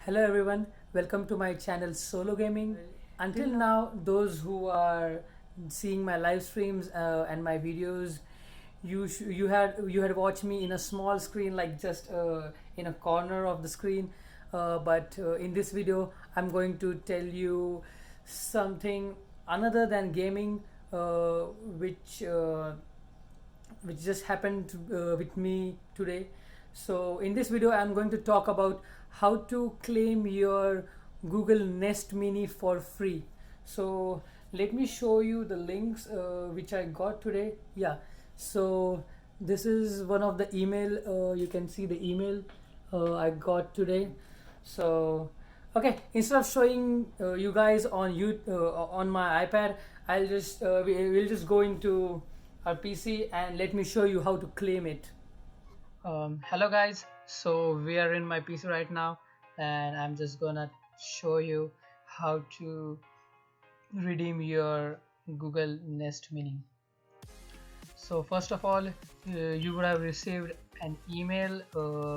Hello everyone, welcome to my channel Solo Gaming. Until now, those who are seeing my live streams and my videos, you had watched me in a small screen, like just in a corner of the screen. But in this video, I'm going to tell you something another than gaming, which just happened with me today. So in this video I'm going to talk about how to claim your Google Nest Mini for free. So let me show you the links which I got today. Yeah, so this is one of the email, you can see the email I got today. So okay, instead of showing you guys on on my iPad, we'll just go into our PC and let me show you how to claim it. Hello guys, so we are in my PC right now and I'm just gonna show you how to redeem your Google Nest Mini. So first of all, you would have received an email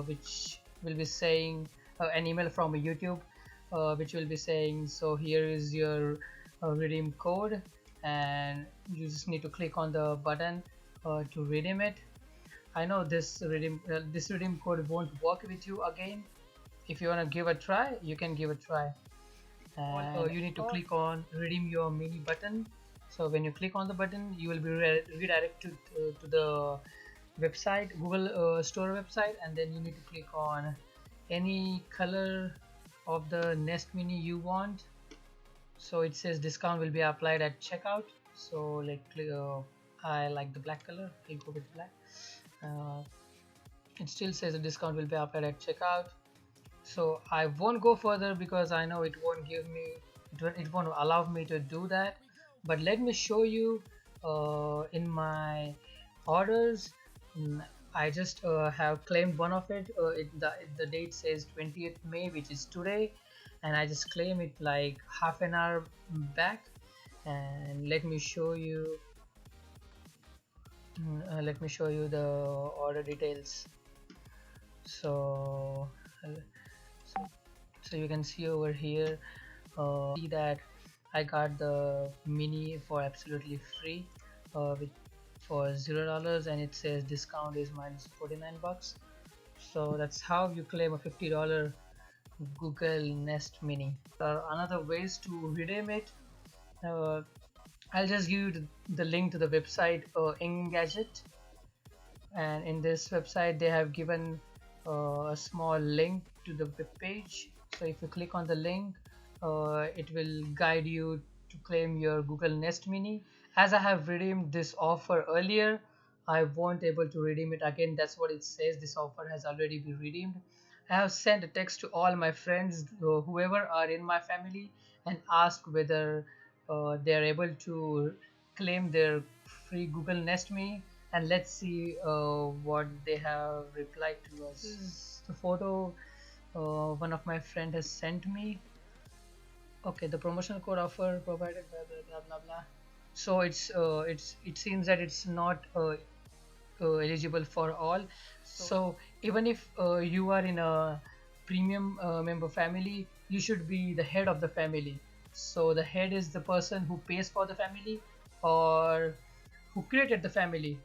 which will be saying an email from YouTube which will be saying, so here is your redeem code, and you just need to click on the button to redeem it. I know this redeem code won't work with you again. If you want to give a try, you can give a try. And you need to click on redeem your mini button. So when you click on the button, you will be redirected to the website, Google Store website, and then you need to click on any color of the Nest Mini you want. So it says discount will be applied at checkout. So like I like the black color, I'll go with black. It still says the discount will be applied at checkout, so I won't go further because I know it won't give me, it won't allow me to do that. But let me show you in my orders. I just have claimed one of it. The date says 20th May, which is today, and I just claim it like half an hour back. And let me show you the order details. So so you can see over here, see that I got the mini for absolutely free for $0, and it says discount is minus 49 bucks. So that's how you claim a $50 Google Nest Mini. Another ways to redeem it, I'll just give you the link to the website Engadget, and in this website they have given a small link to the web page. So if you click on the link, it will guide you to claim your Google Nest Mini. As I have redeemed this offer earlier, I won't able to redeem it again. That's what it says, this offer has already been redeemed. I have sent a text to all my friends, whoever are in my family, and asked whether they are able to claim their free Google Nest Mini, and let's see what they have replied to us. This is the photo one of my friend has sent me. Okay, the promotional code offer provided blah blah blah blah blah. So it seems that it's not eligible for all. So even if you are in a premium member family, you should be the head of the family. So the head is the person who pays for the family or who created the family.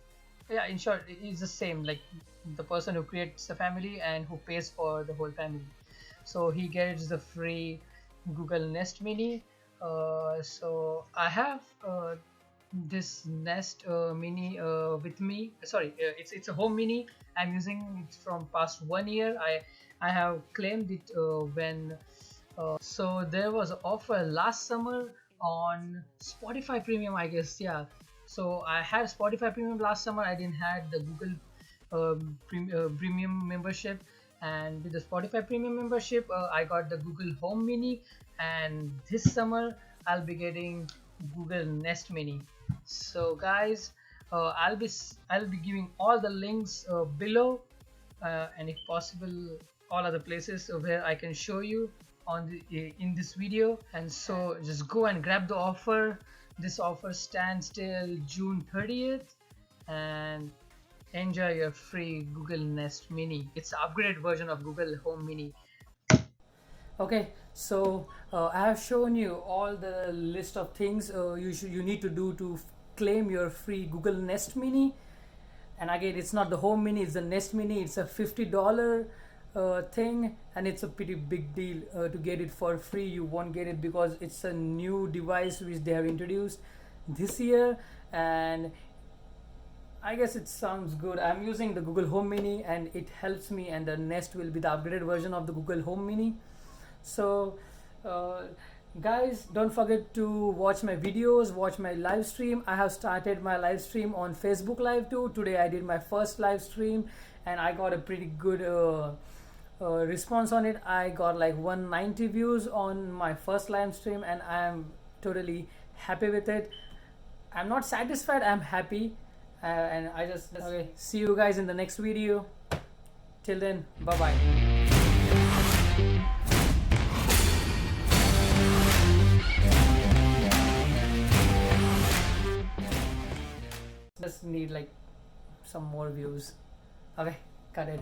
Yeah, in short, it's the same, like the person who creates the family and who pays for the whole family. So he gets the free Google Nest Mini. So I have this Nest Mini with me. Sorry, it's a home mini. I'm using it from past 1 year. I have claimed it when so there was an offer last summer on Spotify Premium, I guess. Yeah, so I had Spotify Premium last summer. I didn't had the Google Premium membership, and with the Spotify Premium membership, I got the Google Home Mini, and this summer I'll be getting Google Nest Mini. So guys, I'll be giving all the links below, and if possible all other places where I can show you on in this video. And so just go and grab the offer. This offer stands till June 30th, and enjoy your free Google Nest Mini. It's an upgraded version of Google Home Mini. Okay, so I have shown you all the list of things you need to do to claim your free Google Nest Mini. And again, it's not the Home Mini, it's the Nest Mini. It's a $50 thing, and it's a pretty big deal to get it for free. You won't get it because it's a new device which they have introduced this year, and I guess it sounds good. I'm using the Google Home Mini and it helps me, and the Nest will be the upgraded version of the Google Home Mini. So guys, don't forget to watch my videos, watch my live stream. I have started my live stream on Facebook Live too. Today I did my first live stream and I got a pretty good response on it. I got like 190 views on my first live stream and I am totally happy with it. I'm not satisfied, I'm happy. And I just okay, see you guys in the next video. Till then, bye bye. Just need like some more views. Okay, cut it.